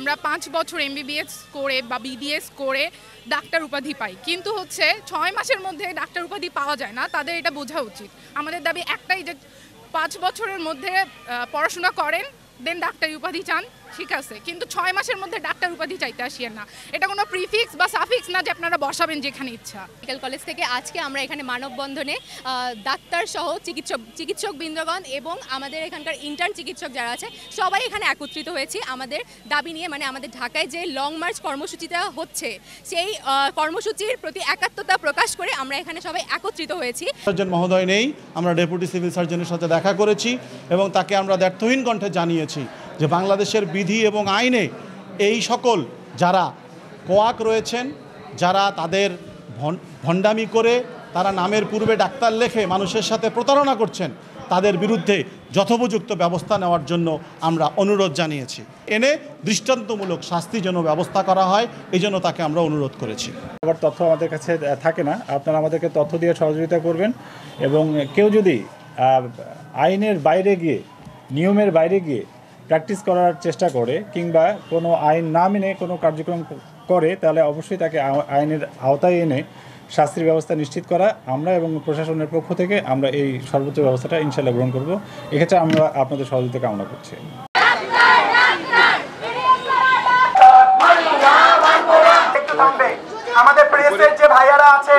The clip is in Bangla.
আমরা 5 বছর MBBS করে বা BDS করে ডাক্তার উপাধি পাই, কিন্তু হচ্ছে 6 মাসের মধ্যে ডাক্তার উপাধি পাওয়া যায় না। তাদের এটা বোঝা উচিত। আমাদের দাবি একটাই যে 5 বছরের মধ্যে পড়াশোনা করেন, দেন ডাক্তারি উপাধি চান, ঠিক আছে, কিন্তু 6 মাসের মধ্যে ডাক্তার উপাধি চাইতে আসিয়েন না। এটা কোনো প্রিফিক্স বা সাফিক্স না যে আপনারা বসাবেন যেখানে ইচ্ছা। মেডিকেল কলেজ থেকে আজকে আমরা এখানে মানববন্ধনে ডাক্তার সহ চিকিৎসক বৃন্দগণ এবং আমাদের এখানকার ইন্টার্ন চিকিৎসক যারা আছে সবাই এখানে একত্রিত হয়েছি আমাদের দাবি নিয়ে। মানে আমাদের ঢাকায় যে লং মার্চ কর্মসূচিটা হচ্ছে সেই কর্মসূচির প্রতি একাত্মতা প্রকাশ করে আমরা এখানে সবাই একত্রিত হয়েছি। সার্জন মহোদয় নেই, আমরা ডেপুটি সিভিল সার্জনের সাথে দেখা করেছি এবং তাকে আমরা দ্ব্যর্থহীন কণ্ঠে জানিয়েছি যে বাংলাদেশের বিধি এবং আইনে এই সকল যারা কোয়াক রয়েছেন, যারা তাদের ভণ্ডামি করে তারা নামের পূর্বে ডাক্তার লেখে মানুষের সাথে প্রতারণা করছেন, তাদের বিরুদ্ধে যথোপযুক্ত ব্যবস্থা নেওয়ার জন্য আমরা অনুরোধ জানিয়েছি। এনে দৃষ্টান্তমূলক শাস্তি যেন ব্যবস্থা করা হয়, এই জন্য তাকে আমরা অনুরোধ করেছি। আবার তথ্য আমাদের কাছে থাকে না, আপনারা আমাদেরকে তথ্য দিয়ে সহযোগিতা করবেন এবং কেউ যদি আইনের বাইরে গিয়ে নিয়মের বাইরে গিয়ে প্র্যাকটিস করার চেষ্টা করে কিংবা কোনো আইন না মেনে কোনো কার্যক্রম করে তাহলে অবশ্যই তাকে আইনের আওতায় এনে শাস্তির ব্যবস্থা নিশ্চিত করা আমরা এবং প্রশাসনের পক্ষ থেকে আমরা এই সর্বোচ্চ ব্যবস্থাটা ইনশাআল্লাহ গ্রহণ করব। এক্ষেত্রে আমরা আপনাদের সহযোগিতা কামনা করছি। আমাদের প্রেসের যে ভাইয়ারা আছে